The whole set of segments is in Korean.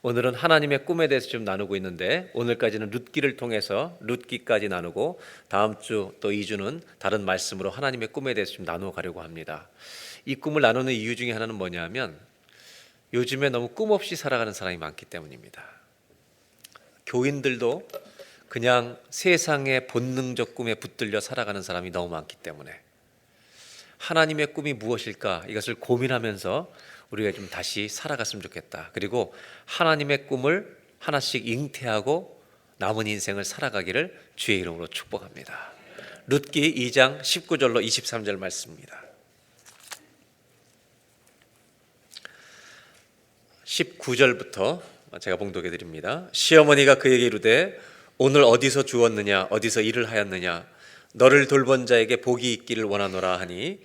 오늘은 하나님의 꿈에 대해서 좀 나누고 있는데 오늘까지는 룻기를 통해서 룻기까지 나누고 다음 주 또 2주는 다른 말씀으로 하나님의 꿈에 대해서 좀 나누어 가려고 합니다. 이 꿈을 나누는 이유 중에 하나는 뭐냐면 요즘에 너무 꿈 없이 살아가는 사람이 많기 때문입니다. 교인들도 그냥 세상의 본능적 꿈에 붙들려 살아가는 사람이 너무 많기 때문에 하나님의 꿈이 무엇일까 이것을 고민하면서 우리가 좀 다시 살아갔으면 좋겠다. 그리고 하나님의 꿈을 하나씩 잉태하고 남은 인생을 살아가기를 주의 이름으로 축복합니다. 룻기 2장 19절로 23절 말씀입니다. 19절부터 제가 봉독해 드립니다. 시어머니가 그에게 이르되 오늘 어디서 주웠느냐 어디서 일을 하였느냐 너를 돌본 자에게 복이 있기를 원하노라 하니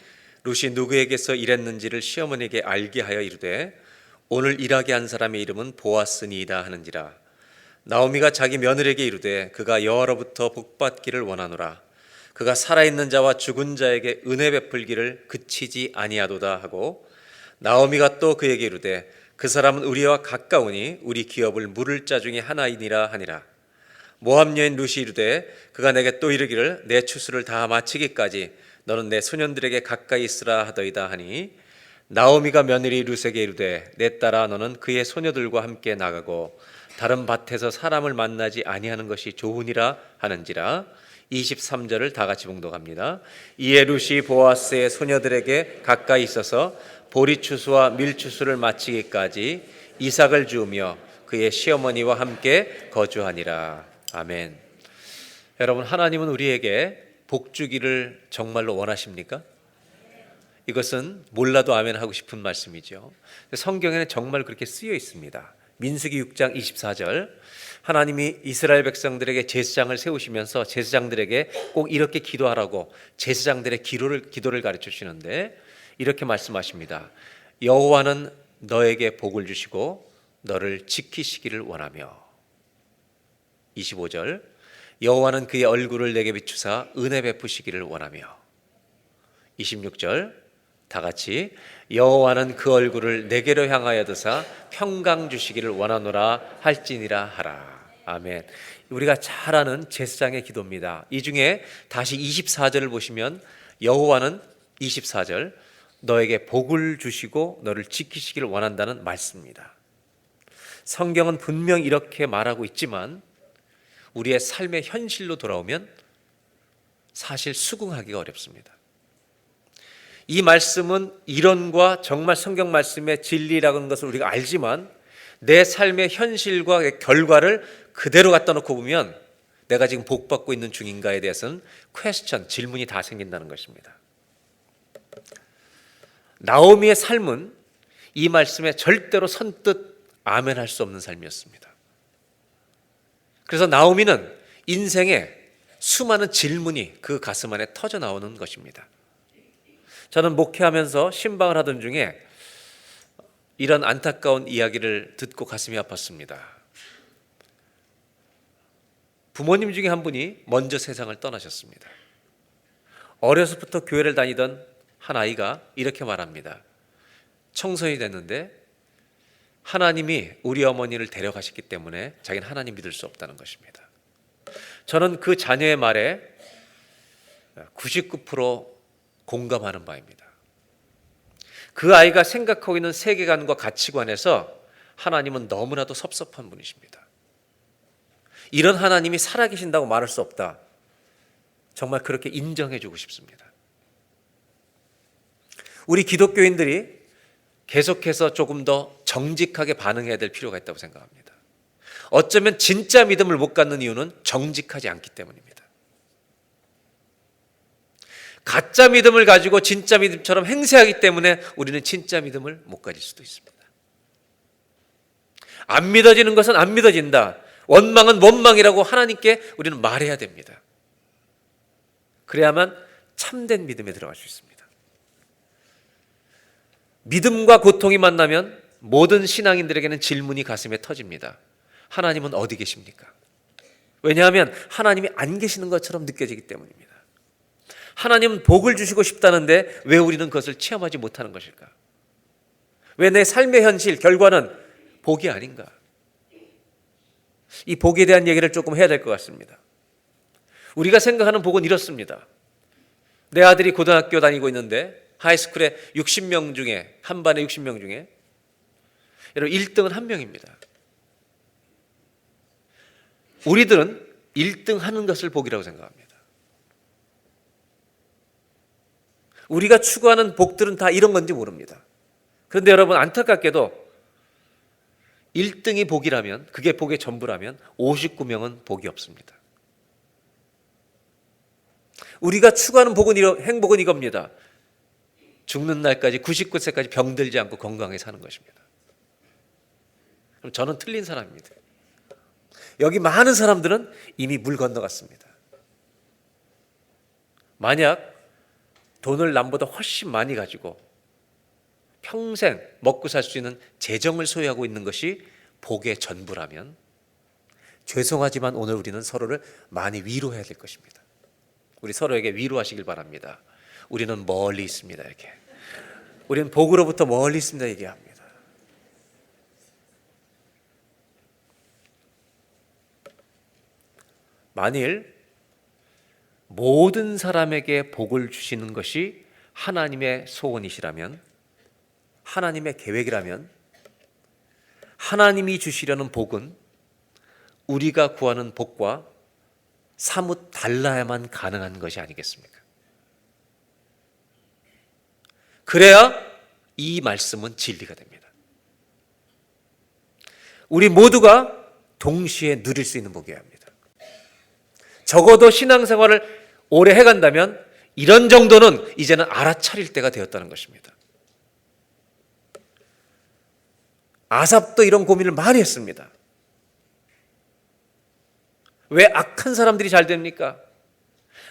룻이 누구에게서 일했는지를 시어머니에게 알게 하여 이르되 오늘 일하게 한 사람의 이름은 보아스니이다 하는지라. 나오미가 자기 며느리에게 이르되 그가 여호와로부터 복받기를 원하노라. 그가 살아있는 자와 죽은 자에게 은혜 베풀기를 그치지 아니하도다 하고 나오미가 또 그에게 이르되 그 사람은 우리와 가까우니 우리 기업을 물을 자 중에 하나이니라 하니라. 모압 여인 룻이 이르되 그가 내게 또 이르기를 내 추수를 다 마치기까지 너는 내 소년들에게 가까이 있으라 하더이다 하니 나오미가 며느리 룻에게 이르되 내 딸아 너는 그의 소녀들과 함께 나가고 다른 밭에서 사람을 만나지 아니하는 것이 좋으니라 하는지라. 23절을 다 같이 봉독합니다. 이에 룻이 보아스의 소녀들에게 가까이 있어서 보리추수와 밀추수를 마치기까지 이삭을 주우며 그의 시어머니와 함께 거주하니라. 아멘. 여러분, 하나님은 우리에게 복 주기를 정말로 원하십니까? 이것은 몰라도 아멘 하고 싶은 말씀이죠. 성경에는 정말 그렇게 쓰여 있습니다. 민수기 6장 24절 하나님이 이스라엘 백성들에게 제사장을 세우시면서 제사장들에게 꼭 이렇게 기도하라고 제사장들의 기도를 가르쳐 주시는데 이렇게 말씀하십니다. 여호와는 너에게 복을 주시고 너를 지키시기를 원하며. 25절 여호와는 그의 얼굴을 내게 비추사 은혜 베푸시기를 원하며. 26절 다 같이 여호와는 그 얼굴을 내게로 향하여 드사 평강 주시기를 원하노라 할지니라 하라. 아멘. 우리가 잘 아는 제사장의 기도입니다. 이 중에 다시 24절을 보시면 여호와는 24절 너에게 복을 주시고 너를 지키시기를 원한다는 말씀입니다. 성경은 분명 이렇게 말하고 있지만 우리의 삶의 현실로 돌아오면 사실 수긍하기가 어렵습니다. 이 말씀은 이론과 정말 성경 말씀의 진리라는 것을 우리가 알지만 내 삶의 현실과 결과를 그대로 갖다 놓고 보면 내가 지금 복받고 있는 중인가에 대해서는 질문이 다 생긴다는 것입니다. 나오미의 삶은 이 말씀에 절대로 선뜻 아멘할 수 없는 삶이었습니다. 그래서 나오미는 인생에 수많은 질문이 그 가슴 안에 터져 나오는 것입니다. 저는 목회하면서 신방을 하던 중에 이런 안타까운 이야기를 듣고 가슴이 아팠습니다. 부모님 중에 한 분이 먼저 세상을 떠나셨습니다. 어려서부터 교회를 다니던 한 아이가 이렇게 말합니다. 청소년이 됐는데 하나님이 우리 어머니를 데려가셨기 때문에 자기는 하나님 믿을 수 없다는 것입니다. 저는 그 자녀의 말에 99% 공감하는 바입니다. 그 아이가 생각하고 있는 세계관과 가치관에서 하나님은 너무나도 섭섭한 분이십니다. 이런 하나님이 살아계신다고 말할 수 없다. 정말 그렇게 인정해주고 싶습니다. 우리 기독교인들이 계속해서 조금 더 정직하게 반응해야 될 필요가 있다고 생각합니다. 어쩌면 진짜 믿음을 못 갖는 이유는 정직하지 않기 때문입니다. 가짜 믿음을 가지고 진짜 믿음처럼 행세하기 때문에 우리는 진짜 믿음을 못 가질 수도 있습니다. 안 믿어지는 것은 안 믿어진다. 원망은 원망이라고 하나님께 우리는 말해야 됩니다. 그래야만 참된 믿음에 들어갈 수 있습니다. 믿음과 고통이 만나면 모든 신앙인들에게는 질문이 가슴에 터집니다. 하나님은 어디 계십니까? 왜냐하면 하나님이 안 계시는 것처럼 느껴지기 때문입니다. 하나님은 복을 주시고 싶다는데 왜 우리는 그것을 체험하지 못하는 것일까? 왜 내 삶의 현실, 결과는 복이 아닌가? 이 복에 대한 얘기를 조금 해야 될 것 같습니다. 우리가 생각하는 복은 이렇습니다. 내 아들이 고등학교 다니고 있는데 하이스쿨에 60명 중에, 한 반에 60명 중에 여러분 1등은 한 명입니다. 우리들은 1등 하는 것을 복이라고 생각합니다. 우리가 추구하는 복들은 다 이런 건지 모릅니다. 그런데 여러분, 안타깝게도 1등이 복이라면, 그게 복의 전부라면 59명은 복이 없습니다. 우리가 추구하는 행복은 이겁니다. 죽는 날까지 99세까지 병들지 않고 건강하게 사는 것입니다. 그럼 저는 틀린 사람입니다. 여기 많은 사람들은 이미 물 건너갔습니다. 만약 돈을 남보다 훨씬 많이 가지고 평생 먹고 살 수 있는 재정을 소유하고 있는 것이 복의 전부라면, 죄송하지만 오늘 우리는 서로를 많이 위로해야 될 것입니다. 우리 서로에게 위로하시길 바랍니다. 우리는 멀리 있습니다. 이렇게. 우리는 복으로부터 멀리 있습니다. 얘기합니다. 만일 모든 사람에게 복을 주시는 것이 하나님의 소원이시라면, 하나님의 계획이라면, 하나님이 주시려는 복은 우리가 구하는 복과 사뭇 달라야만 가능한 것이 아니겠습니까? 그래야 이 말씀은 진리가 됩니다. 우리 모두가 동시에 누릴 수 있는 복이어야 합니다. 적어도 신앙생활을 오래 해간다면 이런 정도는 이제는 알아차릴 때가 되었다는 것입니다. 아삽도 이런 고민을 많이 했습니다. 왜 악한 사람들이 잘 됩니까?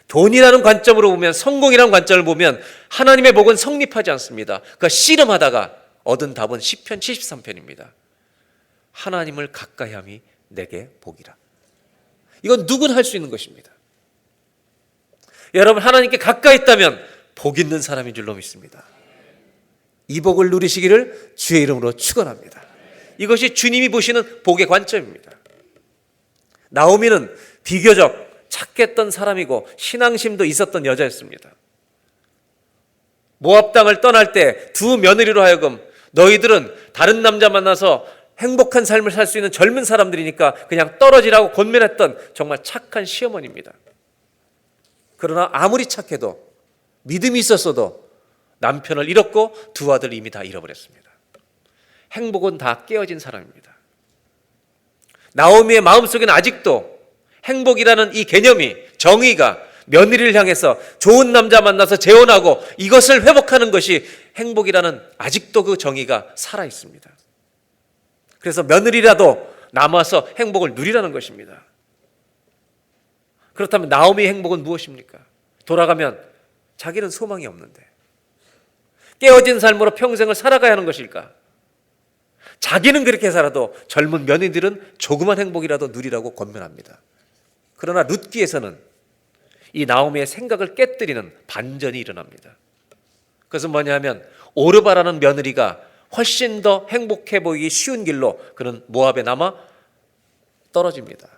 돈이라는 관점으로 보면, 성공이라는 관점을 보면 하나님의 복은 성립하지 않습니다. 그러니까 씨름하다가 얻은 답은 시편 73편입니다. 하나님을 가까이함이 내게 복이라. 이건 누구나 할 수 있는 것입니다. 여러분, 하나님께 가까이 있다면 복 있는 사람인 줄로 믿습니다. 이 복을 누리시기를 주의 이름으로 축원합니다. 이것이 주님이 보시는 복의 관점입니다. 나오미는 비교적 착했던 사람이고 신앙심도 있었던 여자였습니다. 모압 땅을 떠날 때 두 며느리로 하여금, 너희들은 다른 남자 만나서 행복한 삶을 살 수 있는 젊은 사람들이니까 그냥 떨어지라고 권면했던 정말 착한 시어머니입니다. 그러나 아무리 착해도, 믿음이 있었어도 남편을 잃었고 두 아들을 이미 다 잃어버렸습니다. 행복은 다 깨어진 사람입니다. 나오미의 마음속에는 아직도 행복이라는 이 개념이, 정의가 며느리를 향해서 좋은 남자 만나서 재혼하고 이것을 회복하는 것이 행복이라는, 아직도 그 정의가 살아 있습니다. 그래서 며느리라도 남아서 행복을 누리라는 것입니다. 그렇다면 나오미의 행복은 무엇입니까? 돌아가면 자기는 소망이 없는데 깨어진 삶으로 평생을 살아가야 하는 것일까? 자기는 그렇게 살아도 젊은 며느리들은 조그만 행복이라도 누리라고 권면합니다. 그러나 룻기에서는 이 나오미의 생각을 깨뜨리는 반전이 일어납니다. 그것은 뭐냐면, 오르바라는 며느리가 훨씬 더 행복해 보이기 쉬운 길로 그는 모압에 남아 떨어집니다.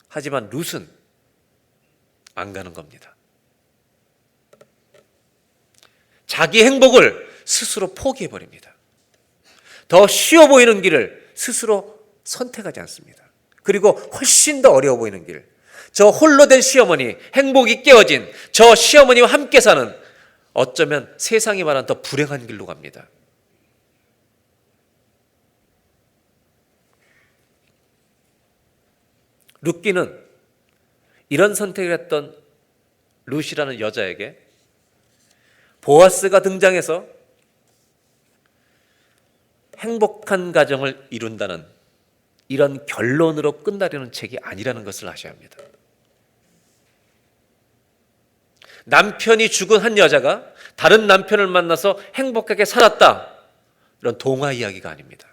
하지만 룻은 안 가는 겁니다. 자기 행복을 스스로 포기해버립니다. 더 쉬워 보이는 길을 스스로 선택하지 않습니다. 그리고 훨씬 더 어려워 보이는 길, 저 홀로 된 시어머니, 행복이 깨어진 저 시어머니와 함께 사는, 어쩌면 세상이 말한 더 불행한 길로 갑니다. 룻기는 이런 선택을 했던 룻이라는 여자에게 보아스가 등장해서 행복한 가정을 이룬다는 이런 결론으로 끝나려는 책이 아니라는 것을 아셔야 합니다. 남편이 죽은 한 여자가 다른 남편을 만나서 행복하게 살았다, 이런 동화 이야기가 아닙니다.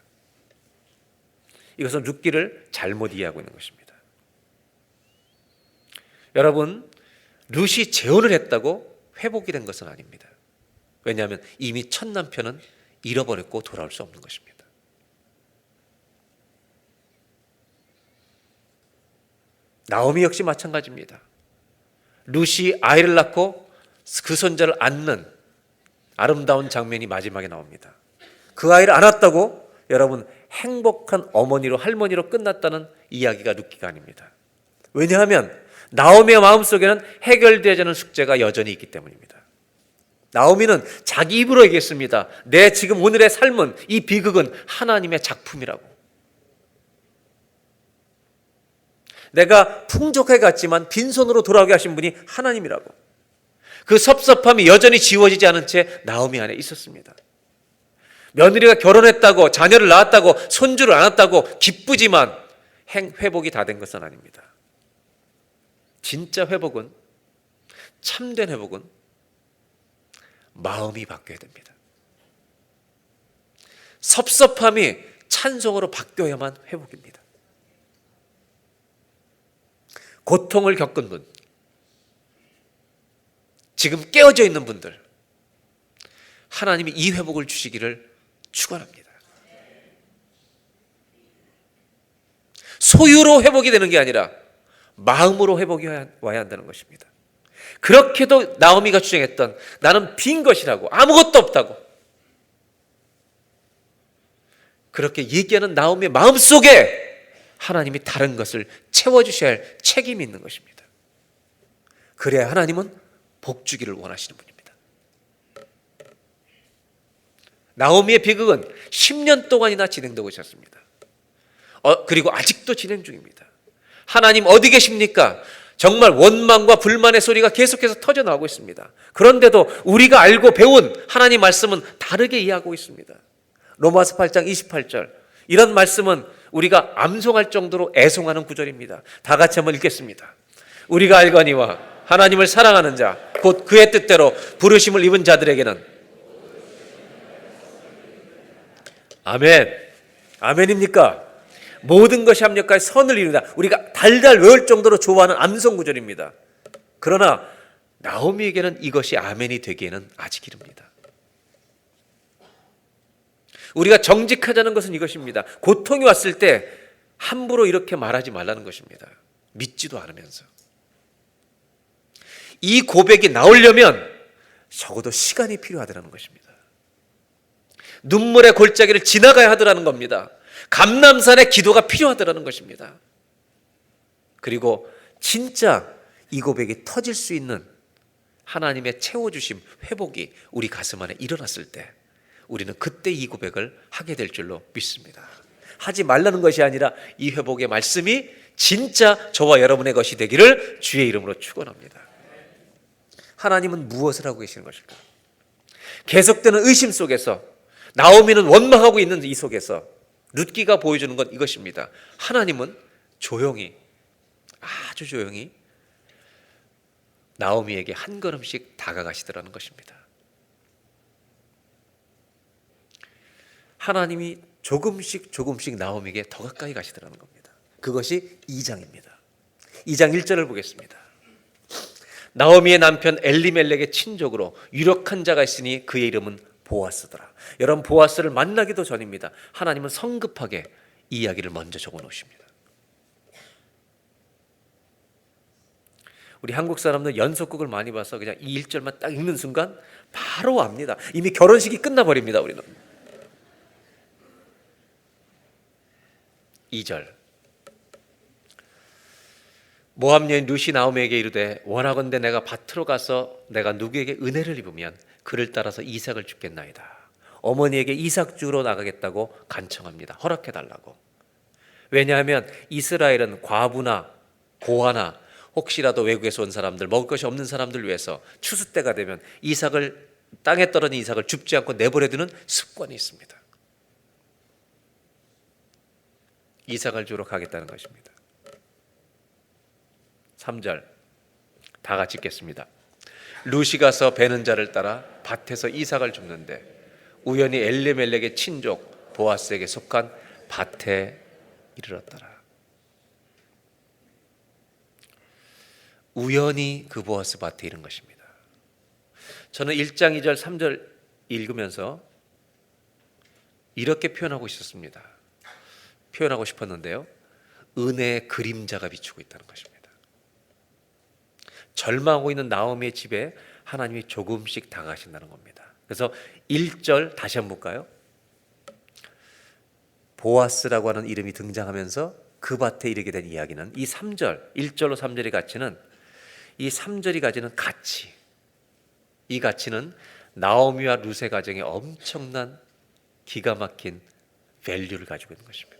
이것은 룻기를 잘못 이해하고 있는 것입니다. 여러분, 룻이 재혼을 했다고 회복이 된 것은 아닙니다. 왜냐하면 이미 첫 남편은 잃어버렸고 돌아올 수 없는 것입니다. 나오미 역시 마찬가지입니다. 룻이 아이를 낳고 그 손자를 안는 아름다운 장면이 마지막에 나옵니다. 그 아이를 안았다고 여러분 행복한 어머니로 할머니로 끝났다는 이야기가 룻기가 아닙니다. 왜냐하면 나오미의 마음속에는 해결되지 않은 숙제가 여전히 있기 때문입니다. 나오미는 자기 입으로 얘기했습니다. 내 지금 오늘의 삶은, 이 비극은 하나님의 작품이라고. 내가 풍족해 갔지만 빈손으로 돌아오게 하신 분이 하나님이라고. 그 섭섭함이 여전히 지워지지 않은 채 나오미 안에 있었습니다. 며느리가 결혼했다고, 자녀를 낳았다고, 손주를 안았다고 기쁘지만 회복이 다 된 것은 아닙니다. 진짜 회복은, 참된 회복은 마음이 바뀌어야 됩니다. 섭섭함이 찬송으로 바뀌어야만 회복입니다. 고통을 겪은 분, 지금 깨어져 있는 분들, 하나님이 이 회복을 주시기를 축원합니다. 소유로 회복이 되는 게 아니라 마음으로 회복이 와야 한다는 것입니다. 그렇게도 나오미가 주장했던 나는 빈 것이라고, 아무것도 없다고, 그렇게 얘기하는 나오미의 마음속에 하나님이 다른 것을 채워주셔야 할 책임이 있는 것입니다. 그래야 하나님은 복 주기를 원하시는 분입니다. 나오미의 비극은 10년 동안이나 진행되고 있었습니다. 그리고 아직도 진행 중입니다. 하나님 어디 계십니까? 정말 원망과 불만의 소리가 계속해서 터져나오고 있습니다. 그런데도 우리가 알고 배운 하나님 말씀은 다르게 이해하고 있습니다. 로마서 8장 28절, 이런 말씀은 우리가 암송할 정도로 애송하는 구절입니다. 다 같이 한번 읽겠습니다. 우리가 알거니와 하나님을 사랑하는 자, 곧 그의 뜻대로 부르심을 입은 자들에게는. 아멘. 아멘입니까? 모든 것이 합력하여 선을 이룬다. 우리가 달달 외울 정도로 좋아하는 암송 구절입니다. 그러나 나오미에게는 이것이 아멘이 되기에는 아직 이릅니다. 우리가 정직하자는 것은 이것입니다. 고통이 왔을 때 함부로 이렇게 말하지 말라는 것입니다. 믿지도 않으면서. 이 고백이 나오려면 적어도 시간이 필요하다는 것입니다. 눈물의 골짜기를 지나가야 하더라는 겁니다. 감람산의 기도가 필요하더라는 것입니다. 그리고 진짜 이 고백이 터질 수 있는 하나님의 채워주심, 회복이 우리 가슴 안에 일어났을 때 우리는 그때 이 고백을 하게 될 줄로 믿습니다. 하지 말라는 것이 아니라 이 회복의 말씀이 진짜 저와 여러분의 것이 되기를 주의 이름으로 축원합니다. 하나님은 무엇을 하고 계시는 것일까? 계속되는 의심 속에서, 나오미는 원망하고 있는 이 속에서 룻기가 보여주는 건 이것입니다. 하나님은 조용히, 아주 조용히 나오미에게 한 걸음씩 다가가시더라는 것입니다. 하나님이 조금씩 나오미에게 더 가까이 가시더라는 겁니다. 그것이 2장입니다. 2장 1절을 보겠습니다. 나오미의 남편 엘리멜렉의 친족으로 유력한 자가 있으니 그의 이름은 보아스더라. 여러분, 보아스를 만나기도 전입니다. 하나님은 성급하게 이 이야기를 먼저 적어 놓으십니다. 우리 한국 사람들 연속극을 많이 봐서 그냥 이 1절만 딱 읽는 순간 바로 압니다. 이미 결혼식이 끝나버립니다. 우리는 2절, 모압 여인 룻이 나오미에게 이르되 원하건대 내가 밭으로 가서 내가 누구에게 은혜를 입으면 그를 따라서 이삭을 줍겠나이다. 어머니에게 이삭 주러 나가겠다고 간청합니다. 허락해달라고. 왜냐하면 이스라엘은 과부나 고아나 혹시라도 외국에서 온 사람들, 먹을 것이 없는 사람들 위해서 추수 때가 되면 이삭을, 땅에 떨어진 이삭을 줍지 않고 내버려두는 습관이 있습니다. 이삭을 주러 가겠다는 것입니다. 3절 다 같이 읽겠습니다. 룻이 가서 베는 자를 따라 밭에서 이삭을 줍는데 우연히 엘리멜렉의 친족 보아스에게 속한 밭에 이르렀더라. 우연히 그 보아스 밭에 이른 것입니다. 저는 1장 2절 3절 읽으면서 이렇게 표현하고 싶었는데요. 은혜의 그림자가 비추고 있다는 것입니다. 절망하고 있는 나오미의 집에 하나님이 조금씩 다가가신다는 겁니다. 그래서 1절 다시 한번 볼까요? 보아스라고 하는 이름이 등장하면서 그 밭에 이르게 된 이야기는 이 3절, 1절로 3절의 가치는, 이 3절이 가지는 가치, 이 가치는 나오미와 룻의 가정에 엄청난 기가 막힌 밸류를 가지고 있는 것입니다.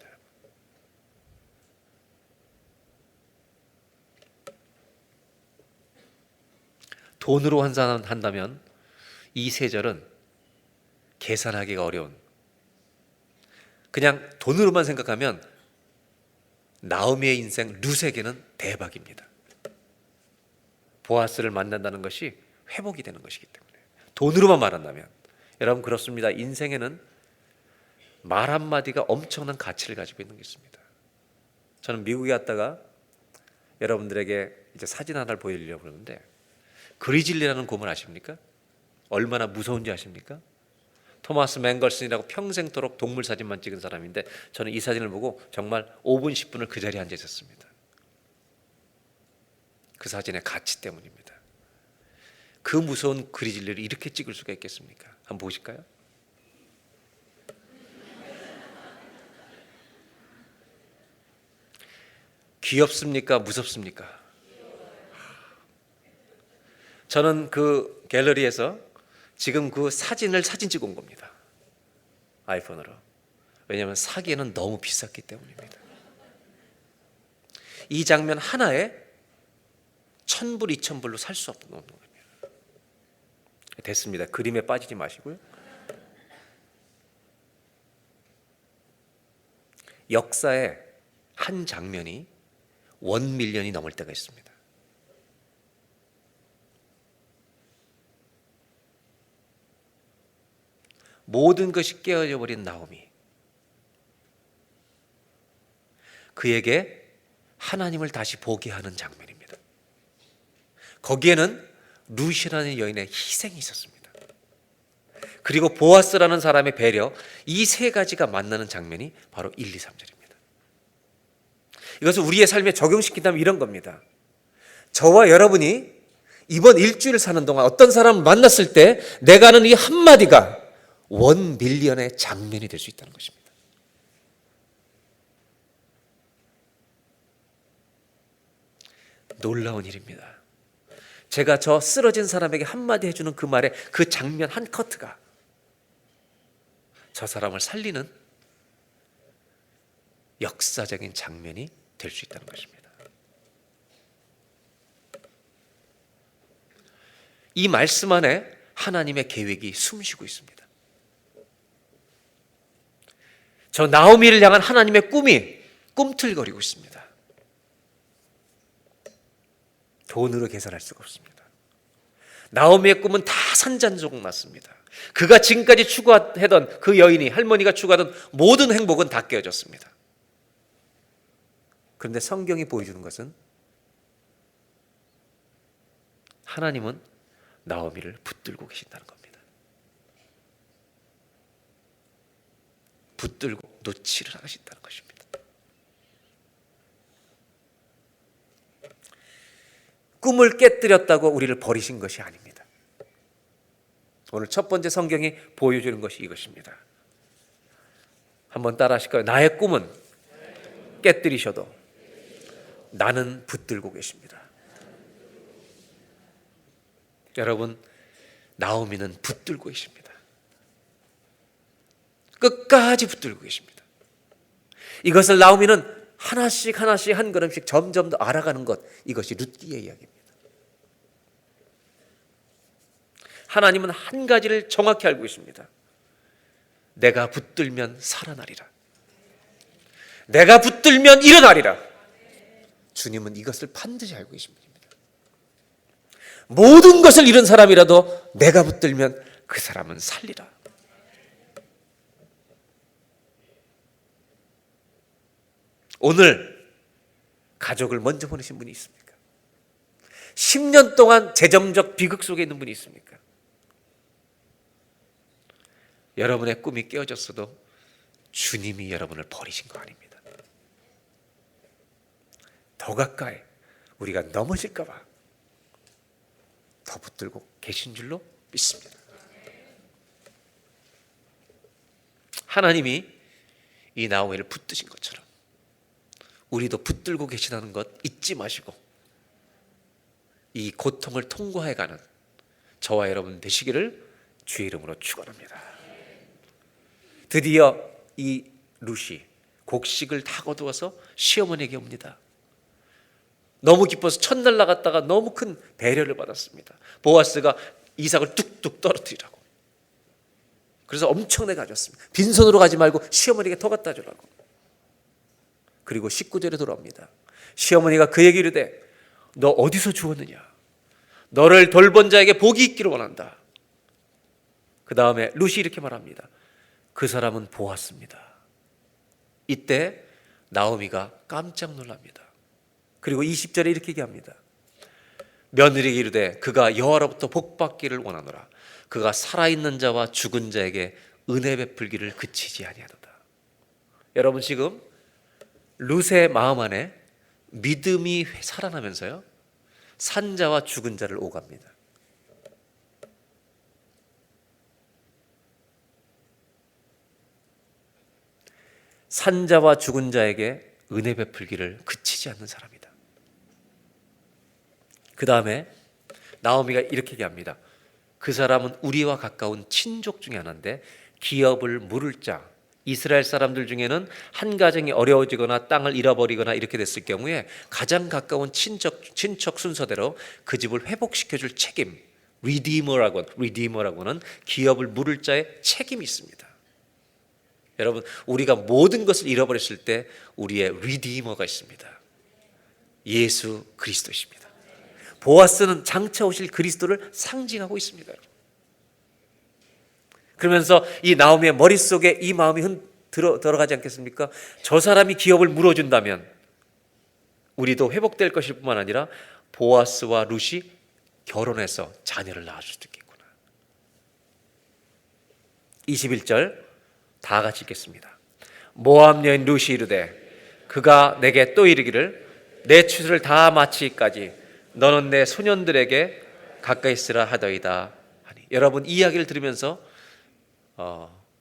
돈으로 환산한다면 이 세 절은 계산하기가 어려운, 그냥 돈으로만 생각하면 나오미의 인생 룻에게는 대박입니다. 보아스를 만난다는 것이 회복이 되는 것이기 때문에, 돈으로만 말한다면. 여러분, 그렇습니다. 인생에는 말 한마디가 엄청난 가치를 가지고 있는 게 있습니다. 저는 미국에 갔다가 여러분들에게 이제 사진 하나를 보여드리려고 그러는데, 그리즐리라는 곰을 아십니까? 얼마나 무서운지 아십니까? 토마스 맨걸슨이라고 평생토록 동물 사진만 찍은 사람인데, 저는 이 사진을 보고 정말 5분 10분을 그 자리에 앉아 있었습니다. 그 사진의 가치 때문입니다. 그 무서운 그리즐리를 이렇게 찍을 수가 있겠습니까? 한번 보실까요? 귀엽습니까? 무섭습니까? 저는 그 갤러리에서 지금 그 사진을 사진 찍어 온 겁니다. 아이폰으로. 왜냐하면 사기에는 너무 비쌌기 때문입니다. 이 장면 하나에 1,000불, 2,000불로 살 수 없는 겁니다. 됐습니다. 그림에 빠지지 마시고요. 역사의 한 장면이 1밀리언이 넘을 때가 있습니다. 모든 것이 깨어져 버린 나오미, 그에게 하나님을 다시 보게 하는 장면입니다. 거기에는 룻이라는 여인의 희생이 있었습니다. 그리고 보아스라는 사람의 배려, 이 세 가지가 만나는 장면이 바로 1, 2, 3절입니다. 이것을 우리의 삶에 적용시킨다면 이런 겁니다. 저와 여러분이 이번 일주일 사는 동안 어떤 사람을 만났을 때 내가 하는 이 한마디가 1밀리언의 장면이 될 수 있다는 것입니다. 놀라운 일입니다. 제가 저 쓰러진 사람에게 한마디 해주는 그 말에 그 장면 한 커트가 저 사람을 살리는 역사적인 장면이 될 수 있다는 것입니다. 이 말씀 안에 하나님의 계획이 숨쉬고 있습니다. 저 나오미를 향한 하나님의 꿈이 꿈틀거리고 있습니다. 돈으로 계산할 수가 없습니다. 나오미의 꿈은 다 산산조각 났습니다. 그가 지금까지 추구하던 그 여인이, 할머니가 추구하던 모든 행복은 다 깨어졌습니다. 그런데 성경이 보여주는 것은 하나님은 나오미를 붙들고 계신다는 겁니다. 붙들고 놓지를 않으신다는 것입니다. 꿈을 깨뜨렸다고 우리를 버리신 것이 아닙니다. 오늘 첫 번째 성경이 보여주는 것이 이것입니다. 한번 따라 하실까요? 나의 꿈은 깨뜨리셔도 나는 붙들고 계십니다. 여러분, 나오미는 붙들고 계십니다. 끝까지 붙들고 계십니다. 이것을 나오미는 하나씩 하나씩 한 걸음씩 점점 더 알아가는 것, 이것이 룻기의 이야기입니다. 하나님은 한 가지를 정확히 알고 있습니다. 내가 붙들면 살아나리라. 내가 붙들면 일어나리라. 주님은 이것을 반드시 알고 계십니다. 모든 것을 잃은 사람이라도 내가 붙들면 그 사람은 살리라. 오늘 가족을 먼저 보내신 분이 있습니까? 10년 동안 재정적 비극 속에 있는 분이 있습니까? 여러분의 꿈이 깨어졌어도 주님이 여러분을 버리신 거 아닙니다. 더 가까이 우리가 넘어질까 봐 더 붙들고 계신 줄로 믿습니다. 하나님이 이 나오미를 붙드신 것처럼 우리도 붙들고 계시다는 것 잊지 마시고 이 고통을 통과해가는 저와 여러분 되시기를 주의 이름으로 축원합니다. 드디어 이 룻이 곡식을 다 거두어서 시어머니에게 옵니다. 너무 기뻐서 첫날 나갔다가 너무 큰 배려를 받았습니다. 보아스가 이삭을 뚝뚝 떨어뜨리라고. 그래서 엄청나게 가졌습니다. 빈손으로 가지 말고 시어머니에게 더 갖다 주라고. 그리고 19절에 돌아옵니다. 시어머니가 그에게 이르되 너 어디서 주웠느냐? 너를 돌본 자에게 복이 있기를 원한다. 그 다음에 룻이 이렇게 말합니다. 그 사람은 보았습니다. 이때 나오미가 깜짝 놀랍니다. 그리고 20절에 이렇게 얘기합니다. 며느리에게 이르되 그가 여호와로부터 복받기를 원하노라. 그가 살아있는 자와 죽은 자에게 은혜 베풀기를 그치지 아니하도다. 여러분 지금 룻의 마음 안에 믿음이 살아나면서요 산자와 죽은 자를 오갑니다. 산자와 죽은 자에게 은혜 베풀기를 그치지 않는 사람이다. 그 다음에 나오미가 이렇게 얘기합니다. 그 사람은 우리와 가까운 친족 중에 하나인데 기업을 물을 자, 이스라엘 사람들 중에는 한 가정이 어려워지거나 땅을 잃어버리거나 이렇게 됐을 경우에 가장 가까운 친척 순서대로 그 집을 회복시켜줄 책임, 리디머라고는 기업을 물을 자의 책임이 있습니다. 여러분 우리가 모든 것을 잃어버렸을 때 우리의 리디머가 있습니다. 예수 그리스도십니다. 보아스는 장차 오실 그리스도를 상징하고 있습니다. 그러면서 이 나오미의 머릿속에 이 마음이 들어가지 않겠습니까? 저 사람이 기업을 물어준다면 우리도 회복될 것일 뿐만 아니라 보아스와 룻이 결혼해서 자녀를 낳을 수도 있겠구나. 21절 다 같이 읽겠습니다. 모압 여인 룻이 이르되 그가 내게 또 이르기를 내 추수를 다 마치기까지 너는 내 소년들에게 가까이 있으라 하더이다 하니. 여러분 이 이야기를 들으면서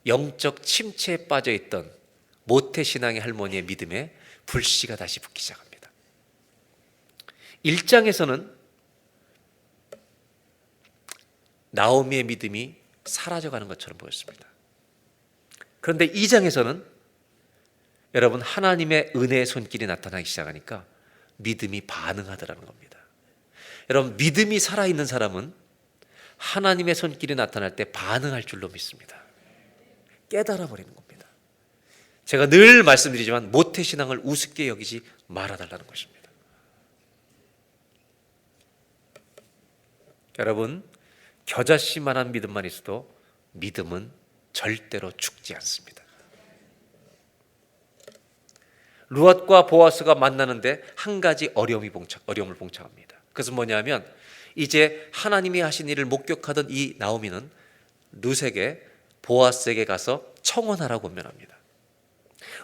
영적 침체에 빠져있던 모태신앙의 할머니의 믿음에 불씨가 다시 붙기 시작합니다. 1장에서는 나오미의 믿음이 사라져가는 것처럼 보였습니다. 그런데 2장에서는 여러분 하나님의 은혜의 손길이 나타나기 시작하니까 믿음이 반응하더라는 겁니다. 여러분 믿음이 살아있는 사람은 하나님의 손길이 나타날 때 반응할 줄로 믿습니다. 깨달아 버리는 겁니다. 제가 늘 말씀드리지만 모태신앙을 우습게 여기지 말아달라는 것입니다. 여러분 겨자씨만한 믿음만 있어도 믿음은 절대로 죽지 않습니다. 룻과 보아스가 만나는데 한 가지 어려움을 봉착합니다. 그것은 뭐냐면 이제 하나님이 하신 일을 목격하던 이 나오미는 룻에게 보아스에게 가서 청혼하라고 권면합니다.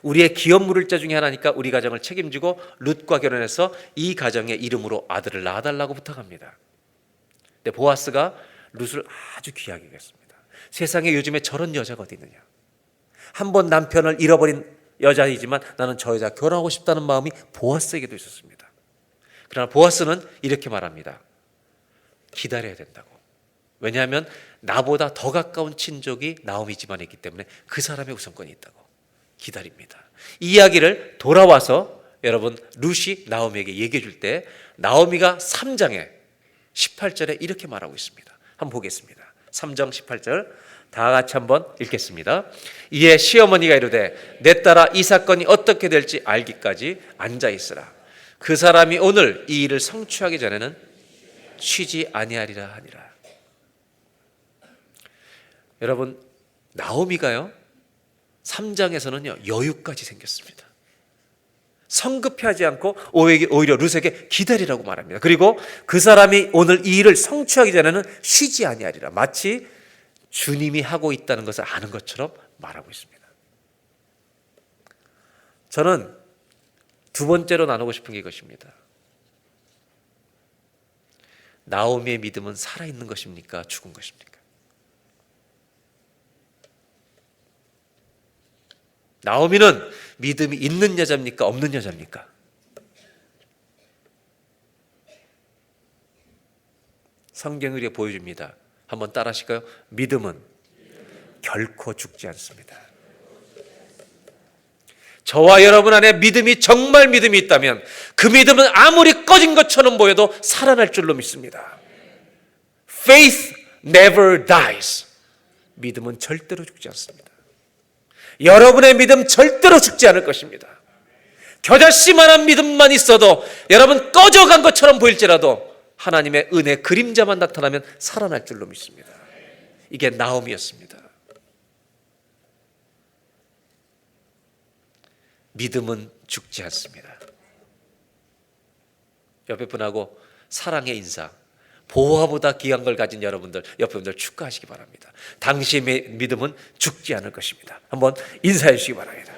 우리의 기업 물을 자 중에 하나니까 우리 가정을 책임지고 룻과 결혼해서 이 가정의 이름으로 아들을 낳아달라고 부탁합니다. 근데 보아스가 룻을 아주 귀하게 여겼습니다. 세상에 요즘에 저런 여자가 어디 있느냐. 한 번 남편을 잃어버린 여자이지만 나는 저 여자 결혼하고 싶다는 마음이 보아스에게도 있었습니다. 그러나 보아스는 이렇게 말합니다. 기다려야 된다고. 왜냐하면 나보다 더 가까운 친족이 나오미 집안에 있기 때문에 그 사람의 우선권이 있다고 기다립니다. 이 이야기를 돌아와서 여러분 룻이 나오미에게 얘기해 줄 때 나오미가 3장에 18절에 이렇게 말하고 있습니다. 한번 보겠습니다. 3장 18절 다 같이 한번 읽겠습니다. 이에 시어머니가 이르되 내 딸아 이 사건이 어떻게 될지 알기까지 앉아 있으라. 그 사람이 오늘 이 일을 성취하기 전에는 쉬지 아니하리라 하니라. 여러분 나오미가요 3장에서는요 여유까지 생겼습니다. 성급해하지 않고 오히려 룻에게 기다리라고 말합니다. 그리고 그 사람이 오늘 이 일을 성취하기 전에는 쉬지 아니하리라. 마치 주님이 하고 있다는 것을 아는 것처럼 말하고 있습니다. 저는 두 번째로 나누고 싶은 게 이것입니다. 나오미의 믿음은 살아있는 것입니까? 죽은 것입니까? 나오미는 믿음이 있는 여자입니까? 없는 여자입니까? 성경이 우리에게 보여줍니다. 한번 따라 하실까요? 믿음은 결코 죽지 않습니다. 저와 여러분 안에 믿음이 정말 믿음이 있다면 그 믿음은 아무리 꺼진 것처럼 보여도 살아날 줄로 믿습니다. Faith never dies. 믿음은 절대로 죽지 않습니다. 여러분의 믿음 절대로 죽지 않을 것입니다. 겨자씨만한 믿음만 있어도 여러분 꺼져간 것처럼 보일지라도 하나님의 은혜 그림자만 나타나면 살아날 줄로 믿습니다. 이게 나오미였습니다. 믿음은 죽지 않습니다. 옆에 분하고 사랑의 인사, 보화보다 귀한 걸 가진 여러분들, 옆에 분들 축하하시기 바랍니다. 당신의 믿음은 죽지 않을 것입니다. 한번 인사해 주시기 바랍니다.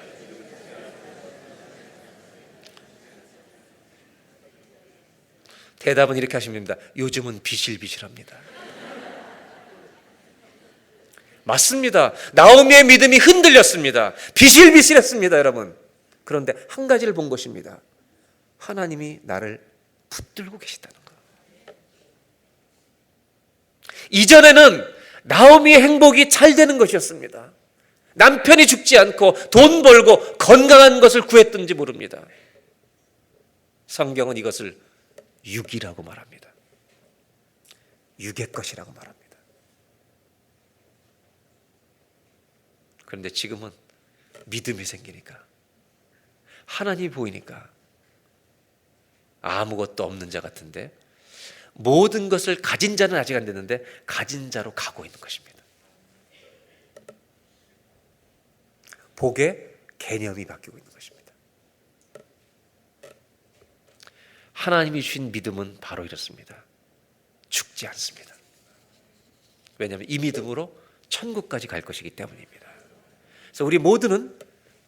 대답은 이렇게 하시면 됩니다. 요즘은 비실비실합니다. 맞습니다. 나오미의 믿음이 흔들렸습니다. 비실비실했습니다, 여러분. 그런데 한 가지를 본 것입니다. 하나님이 나를 붙들고 계시다는 것. 이전에는 나오미의 행복이 잘 되는 것이었습니다. 남편이 죽지 않고 돈 벌고 건강한 것을 구했던지 모릅니다. 성경은 이것을 육이라고 말합니다. 육의 것이라고 말합니다. 그런데 지금은 믿음이 생기니까, 하나님이 보이니까 아무것도 없는 자 같은데, 모든 것을 가진 자는 아직 안 됐는데 가진 자로 가고 있는 것입니다. 복의 개념이 바뀌고 있는 것입니다. 하나님이 주신 믿음은 바로 이렇습니다. 죽지 않습니다. 왜냐하면 이 믿음으로 천국까지 갈 것이기 때문입니다. 그래서 우리 모두는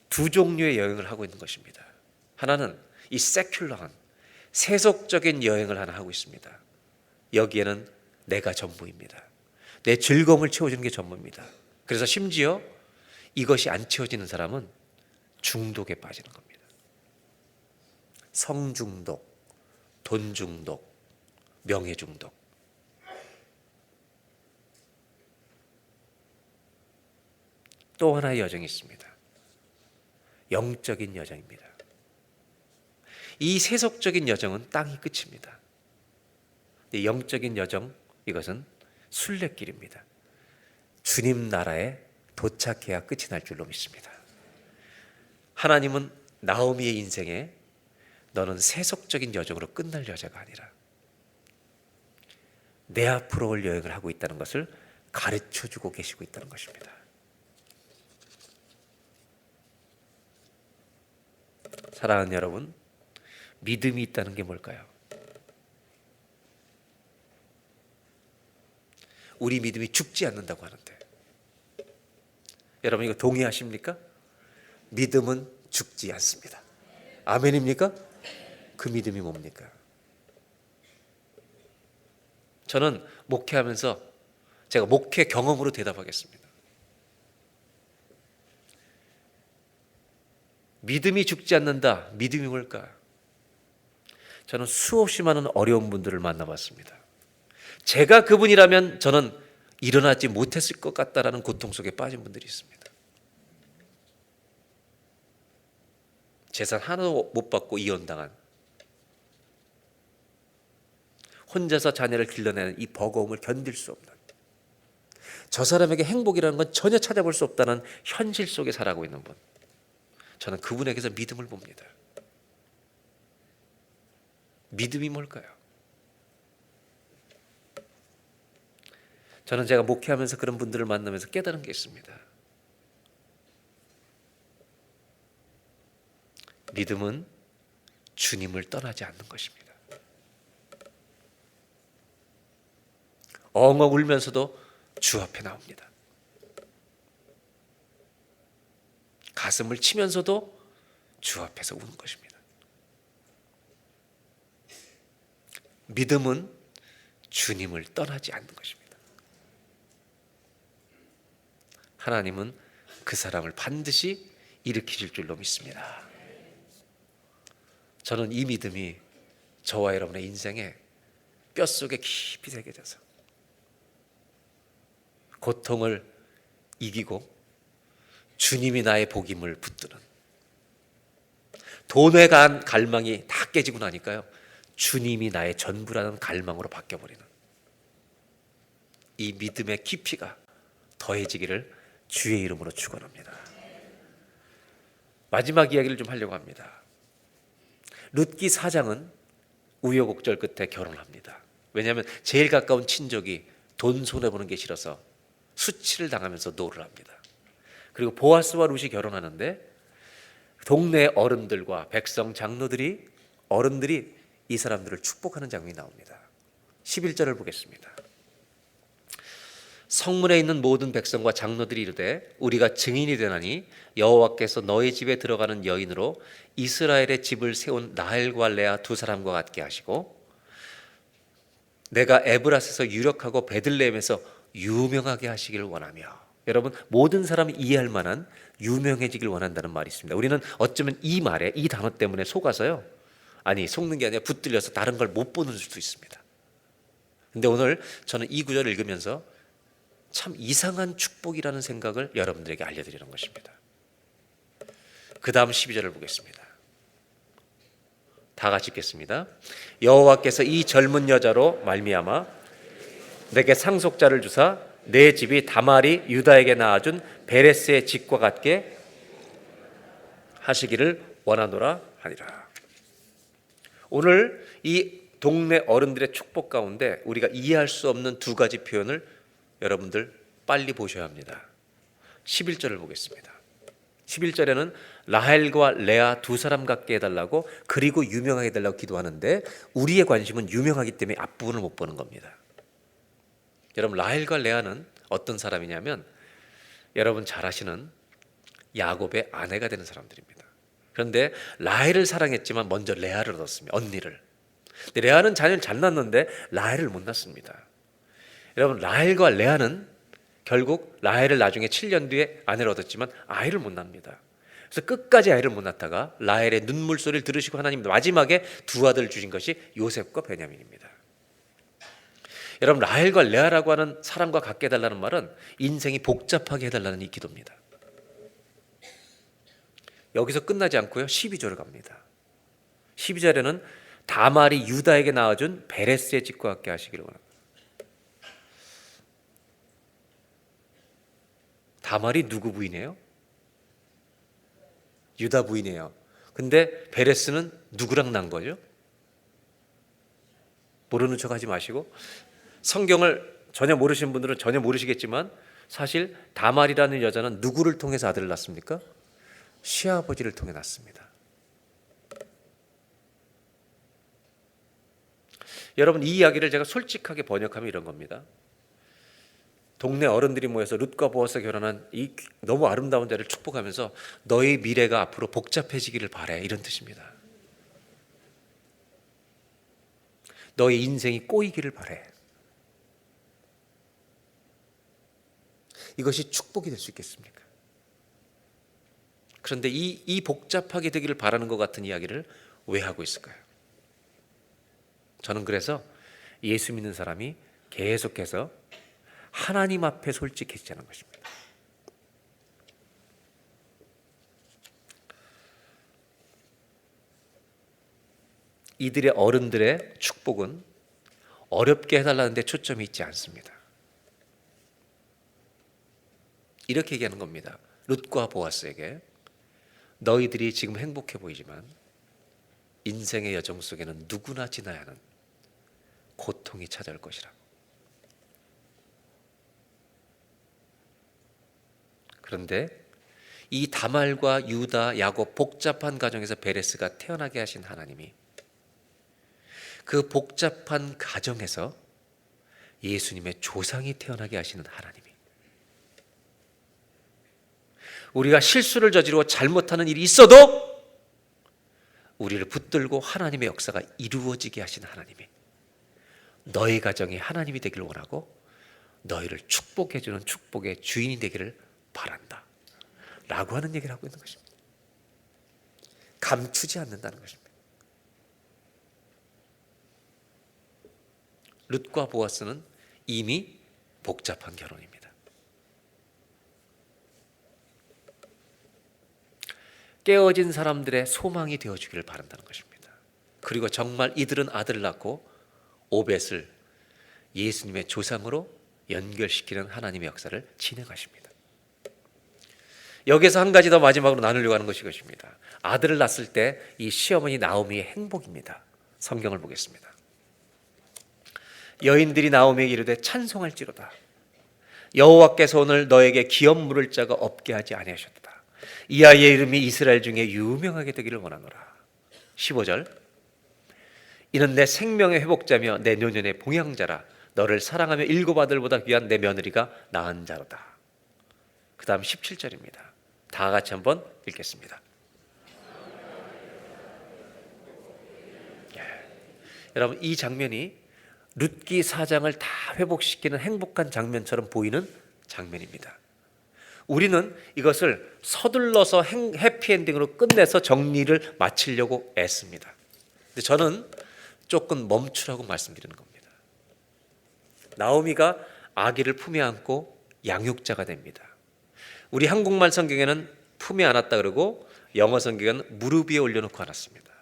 두 종류의 여행을 하고 있는 것입니다. 하나는 이 세큘러한 세속적인 여행을 하나 하고 있습니다. 여기에는 내가 전부입니다. 내 즐거움을 채워주는 게 전부입니다. 그래서 심지어 이것이 안 채워지는 사람은 중독에 빠지는 겁니다. 성중독, 돈중독, 명예중독. 또 하나의 여정이 있습니다. 영적인 여정입니다. 이 세속적인 여정은 땅이 끝입니다. 이 영적인 여정, 이것은 순례길입니다. 주님 나라에 도착해야 끝이 날 줄로 믿습니다. 하나님은 나오미의 인생에 너는 세속적인 여정으로 끝날 여자가 아니라 내 앞으로 올 여행을 하고 있다는 것을 가르쳐주고 계시고 있다는 것입니다. 사랑하는 여러분, 믿음이 있다는 게 뭘까요? 우리 믿음이 죽지 않는다고 하는데, 여러분 이거 동의하십니까? 믿음은 죽지 않습니다. 아멘입니까? 그 믿음이 뭡니까? 저는 목회하면서 제가 목회 경험으로 대답하겠습니다. 믿음이 죽지 않는다. 믿음이 뭘까? 저는 수없이 많은 어려운 분들을 만나봤습니다. 제가 그분이라면 저는 일어나지 못했을 것 같다라는 고통 속에 빠진 분들이 있습니다. 재산 하나도 못 받고 이혼당한, 혼자서 자녀를 길러내는 이 버거움을 견딜 수 없는, 저 사람에게 행복이라는 건 전혀 찾아볼 수 없다는 현실 속에 살아가고 있는 분, 저는 그분에게서 믿음을 봅니다. 믿음이 뭘까요? 저는 제가 목회하면서 그런 분들을 만나면서 깨달은 게 있습니다. 믿음은 주님을 떠나지 않는 것입니다. 엉엉 울면서도 주 앞에 나옵니다. 가슴을 치면서도 주 앞에서 우는 것입니다. 믿음은 주님을 떠나지 않는 것입니다. 하나님은 그 사람을 반드시 일으키실 줄로 믿습니다. 저는 이 믿음이 저와 여러분의 인생에 뼛속에 깊이 새겨져서 고통을 이기고 주님이 나의 복임을 붙드는, 돈에 대한 갈망이 다 깨지고 나니까요, 주님이 나의 전부라는 갈망으로 바뀌어버리는 이 믿음의 깊이가 더해지기를 주의 이름으로 축원합니다. 마지막 이야기를 좀 하려고 합니다. 룻기 4장은 우여곡절 끝에 결혼합니다. 왜냐하면 제일 가까운 친족이 돈 손해보는 게 싫어서 수치를 당하면서 노를 합니다. 그리고 보아스와 룻이 결혼하는데 동네 어른들과 백성 장로들이, 어른들이 이 사람들을 축복하는 장면이 나옵니다. 11절을 보겠습니다. 성문에 있는 모든 백성과 장로들이 이르되 우리가 증인이 되나니 여호와께서 너희 집에 들어가는 여인으로 이스라엘의 집을 세운 라헬과 레아 두 사람과 같게 하시고 내가 에브라스에서 유력하고 베들레헴에서 유명하게 하시기를 원하며. 여러분, 모든 사람이 이해할 만한 유명해지길 원한다는 말이 있습니다. 우리는 어쩌면 이 말에, 이 단어 때문에 속아서요, 아니 속는 게 아니라 붙들려서 다른 걸 못 보는 수도 있습니다. 근데 오늘 저는 이 구절을 읽으면서 참 이상한 축복이라는 생각을 여러분들에게 알려드리는 것입니다. 그 다음 12절을 보겠습니다. 다 같이 읽겠습니다. 여호와께서 이 젊은 여자로 말미암아 내게 상속자를 주사 내 집이 다말이 유다에게 낳아준 베레스의 집과 같게 하시기를 원하노라 하니라. 오늘 이 동네 어른들의 축복 가운데 우리가 이해할 수 없는 두 가지 표현을 여러분들 빨리 보셔야 합니다. 11절을 보겠습니다. 11절에는 라헬과 레아 두 사람 같게 해달라고, 그리고 유명하게 해달라고 기도하는데 우리의 관심은 유명하기 때문에 앞부분을 못 보는 겁니다. 여러분, 라헬과 레아는 어떤 사람이냐면 여러분 잘 아시는 야곱의 아내가 되는 사람들입니다. 그런데 라헬을 사랑했지만 먼저 레아를 얻었습니다. 언니를. 근데 레아는 자녀를 잘 낳았는데 라헬을 못 낳습니다. 여러분, 라헬과 레아는 결국 라헬을 나중에 7년 뒤에 아내를 얻었지만 아이를 못 낳습니다. 그래서 끝까지 아이를 못 낳다가 라헬의 눈물 소리를 들으시고 하나님 마지막에 두 아들을 주신 것이 요셉과 베냐민입니다. 여러분, 라헬과 레아라고 하는 사람과 같게 해달라는 말은 인생이 복잡하게 해달라는 이 기도입니다. 여기서 끝나지 않고요, 12절을 갑니다. 12절에는 다말이 유다에게 낳아준 베레스의 집과 같게 하시기를 원합니다. 다말이 누구 부인이에요? 유다 부인이에요. 근데 베레스는 누구랑 난 거죠? 모르는 척 하지 마시고, 성경을 전혀 모르시는 분들은 전혀 모르시겠지만 사실 다말이라는 여자는 누구를 통해서 아들을 낳습니까? 시아버지를 통해 낳습니다. 여러분, 이 이야기를 제가 솔직하게 번역하면 이런 겁니다. 동네 어른들이 모여서 룻과 보아스가 결혼한 이 너무 아름다운 자를 축복하면서 너의 미래가 앞으로 복잡해지기를 바래, 이런 뜻입니다. 너의 인생이 꼬이기를 바래. 이것이 축복이 될 수 있겠습니까? 그런데 이 복잡하게 되기를 바라는 것 같은 이야기를 왜 하고 있을까요? 저는 그래서 예수 믿는 사람이 계속해서 하나님 앞에 솔직해지자는 것입니다. 이들의 어른들의 축복은 어렵게 해달라는 데 초점이 있지 않습니다. 이렇게 얘기하는 겁니다. 룻과 보아스에게 너희들이 지금 행복해 보이지만 인생의 여정 속에는 누구나 지나야 하는 고통이 찾아올 것이라고. 그런데 이 다말과 유다, 야곱 복잡한 가정에서 베레스가 태어나게 하신 하나님이 그 복잡한 가정에서 예수님의 조상이 태어나게 하시는 하나님이, 우리가 실수를 저지르고 잘못하는 일이 있어도 우리를 붙들고 하나님의 역사가 이루어지게 하신 하나님이 너희 가정이 하나님이 되기를 원하고 너희를 축복해주는 축복의 주인이 되기를 바란다 라고 하는 얘기를 하고 있는 것입니다. 감추지 않는다는 것입니다. 룻과 보아스는 이미 복잡한 결혼입니다. 깨어진 사람들의 소망이 되어주기를 바란다는 것입니다. 그리고 정말 이들은 아들을 낳고 오벳을 예수님의 조상으로 연결시키는 하나님의 역사를 진행하십니다. 여기서 한 가지 더 마지막으로 나누려고 하는 것이 이것입니다. 아들을 낳았을 때 이 시어머니 나오미의 행복입니다. 성경을 보겠습니다. 여인들이 나오미에게 이르되 찬송할지로다. 여호와께서 오늘 너에게 기업 물을 자가 없게 하지 아니하셨다. 이 아이의 이름이 이스라엘 중에 유명하게 되기를 원하노라. 15절 이는 내 생명의 회복자며 내 노년의 봉양자라. 너를 사랑하며 일곱 아들보다 귀한 내 며느리가 낳은 자로다. 그 다음 17절입니다. 다 같이 한번 읽겠습니다. 여러분, 이 장면이 룻기 4장을 다 회복시키는 행복한 장면처럼 보이는 장면입니다. 우리는 이것을 서둘러서 해피엔딩으로 끝내서 정리를 마치려고 애씁니다. 근데 저는 조금 멈추라고 말씀드리는 겁니다. 나오미가 아기를 품에 안고 양육자가 됩니다. 우리 한국말 성경에는 품에 안았다 그러고 영어 성경에는 무릎 위에 올려놓고 안았습니다.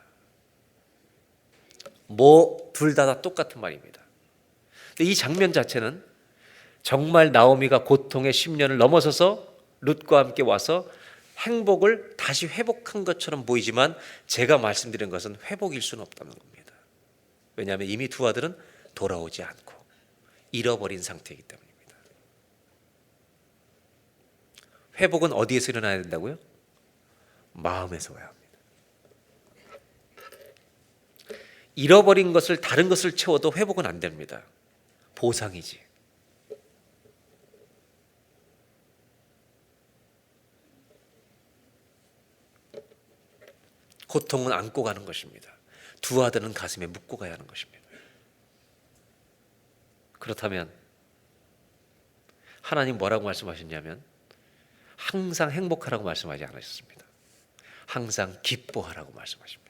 뭐 둘 다 똑같은 말입니다. 근데 이 장면 자체는 정말 나오미가 고통의 10년을 넘어서서 룻과 함께 와서 행복을 다시 회복한 것처럼 보이지만 제가 말씀드린 것은 회복일 수는 없다는 겁니다. 왜냐하면 이미 두 아들은 돌아오지 않고 잃어버린 상태이기 때문입니다. 회복은 어디에서 일어나야 된다고요? 마음에서 와야 합니다. 잃어버린 것을 다른 것을 채워도 회복은 안 됩니다. 보상이지. 고통은 안고 가는 것입니다. 두 아들은 가슴에 묻고 가야 하는 것입니다. 그렇다면 하나님 뭐라고 말씀하셨냐면 항상 행복하라고 말씀하지 않으셨습니다. 항상 기뻐하라고 말씀하십니다.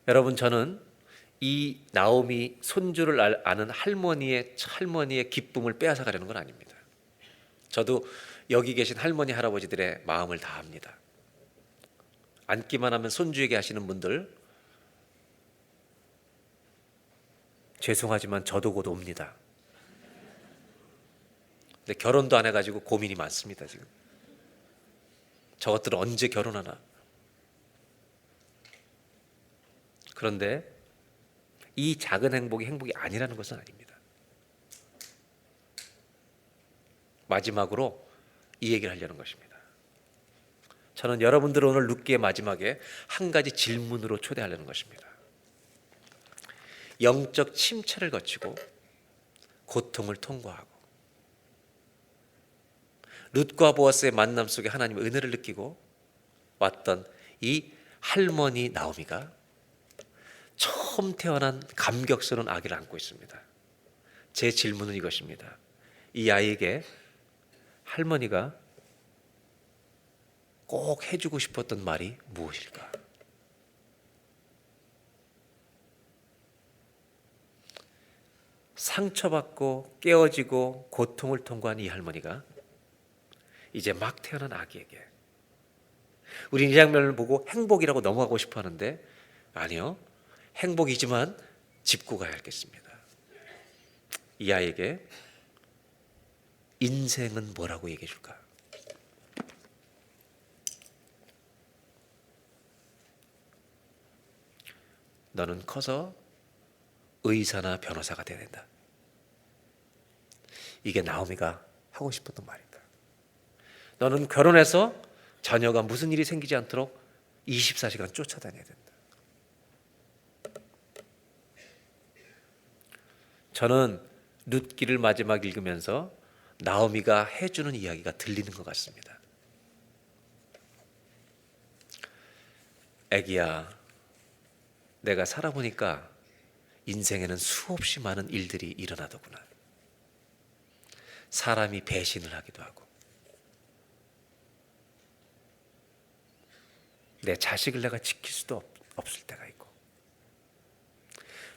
여러분, 저는 이 나오미 손주를 아는 할머니의 기쁨을 빼앗아 가려는 건 아닙니다. 저도 여기 계신 할머니 할아버지들의 마음을 다 압니다. 앉기만 하면 손주에게 하시는 분들 죄송하지만 저도 곧 옵니다. 근데 결혼도 안 해가지고 고민이 많습니다. 지금 저것들은 언제 결혼하나. 그런데 이 작은 행복이 행복이 아니라는 것은 아닙니다. 마지막으로 이 얘기를 하려는 것입니다. 저는 여러분들을 오늘 룻기의 마지막에 한 가지 질문으로 초대하려는 것입니다. 영적 침체를 거치고 고통을 통과하고 룻과 보아스의 만남 속에 하나님의 은혜를 느끼고 왔던 이 할머니 나오미가 처음 태어난 감격스러운 아기를 안고 있습니다. 제 질문은 이것입니다. 이 아이에게 할머니가 꼭 해주고 싶었던 말이 무엇일까? 상처받고 깨어지고 고통을 통과한 이 할머니가 이제 막 태어난 아기에게, 우리는 이 장면을 보고 행복이라고 넘어가고 싶어 하는데 아니요, 행복이지만 짚고 가야 하겠습니다. 이 아이에게 인생은 뭐라고 얘기해 줄까? 너는 커서 의사나 변호사가 돼야 된다. 이게 나오미가 하고 싶었던 말입니다. 너는 결혼해서 자녀가 무슨 일이 생기지 않도록 24시간 쫓아다녀야 된다. 저는 룻기를 마지막 읽으면서 나오미가 해주는 이야기가 들리는 것 같습니다. 애기야, 내가 살아보니까 인생에는 수없이 많은 일들이 일어나더구나. 사람이 배신을 하기도 하고, 내 자식을 내가 지킬 수도 없을 때가 있고,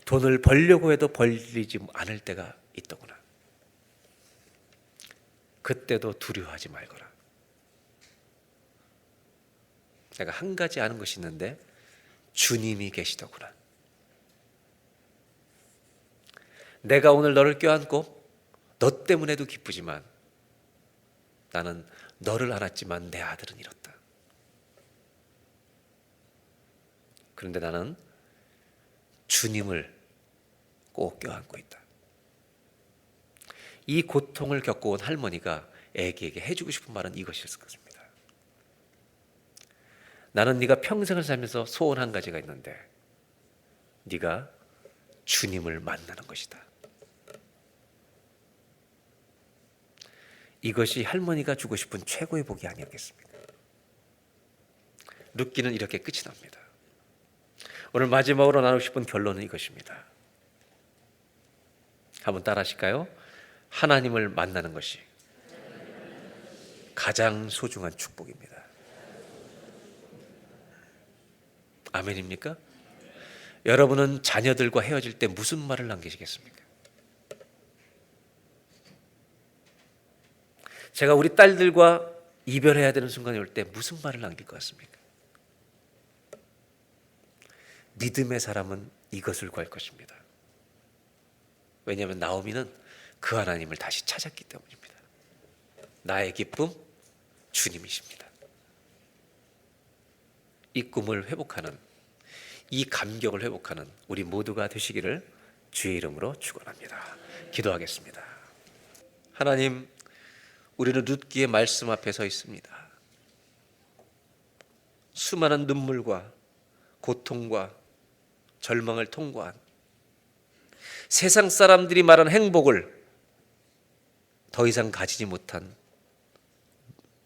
돈을 벌려고 해도 벌리지 않을 때가 있더구나. 그때도 두려워하지 말거라. 내가 한 가지 아는 것이 있는데 주님이 계시더구나. 내가 오늘 너를 껴안고 너 때문에도 기쁘지만 나는 너를 안았지만 내 아들은 잃었다. 그런데 나는 주님을 꼭 껴안고 있다. 이 고통을 겪어온 할머니가 애기에게 해주고 싶은 말은 이것이었을 것입니다. 나는 네가 평생을 살면서 소원 한 가지가 있는데 네가 주님을 만나는 것이다. 이것이 할머니가 주고 싶은 최고의 복이 아니었겠습니까? 룻기는 이렇게 끝이 납니다. 오늘 마지막으로 나누고 싶은 결론은 이것입니다. 한번 따라 하실까요? 하나님을 만나는 것이 가장 소중한 축복입니다. 아멘입니까? 여러분은 자녀들과 헤어질 때 무슨 말을 남기시겠습니까? 제가 우리 딸들과 이별해야 되는 순간이 올 때 무슨 말을 남길 것 같습니까? 믿음의 사람은 이것을 구할 것입니다. 왜냐하면 나오미는 그 하나님을 다시 찾았기 때문입니다. 나의 기쁨 주님이십니다. 이 꿈을 회복하는, 이 감격을 회복하는 우리 모두가 되시기를 주의 이름으로 축원합니다. 기도하겠습니다. 하나님, 우리는 룻기의 말씀 앞에 서 있습니다. 수많은 눈물과 고통과 절망을 통과한 세상 사람들이 말하는 행복을 더 이상 가지지 못한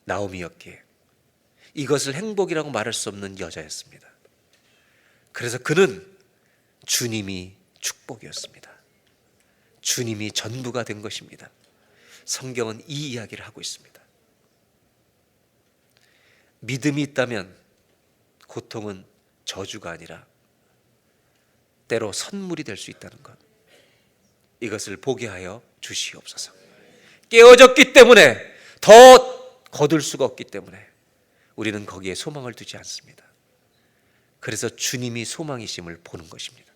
나오미였기에 이것을 행복이라고 말할 수 없는 여자였습니다. 그래서 그는 주님이 축복이었습니다. 주님이 전부가 된 것입니다. 성경은 이 이야기를 하고 있습니다. 믿음이 있다면 고통은 저주가 아니라 때로 선물이 될 수 있다는 것, 이것을 보게 하여 주시옵소서. 깨어졌기 때문에, 더 거둘 수가 없기 때문에 우리는 거기에 소망을 두지 않습니다. 그래서 주님이 소망이심을 보는 것입니다.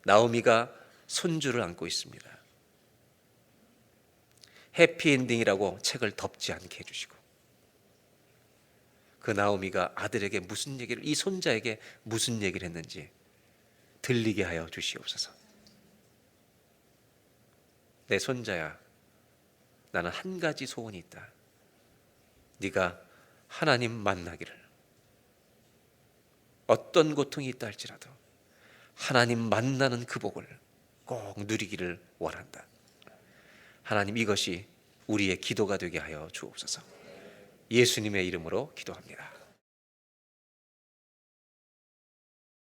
나오미가 손주를 안고 있습니다. 해피엔딩이라고 책을 덮지 않게 해주시고, 그 나오미가 아들에게 무슨 얘기를, 이 손자에게 무슨 얘기를 했는지 들리게 하여 주시옵소서. 내 손자야, 나는 한 가지 소원이 있다. 네가 하나님 만나기를, 어떤 고통이 있다 할지라도 하나님 만나는 그 복을 꼭 누리기를 원한다. 하나님, 이것이 우리의 기도가 되게 하여 주옵소서. 예수님의 이름으로 기도합니다.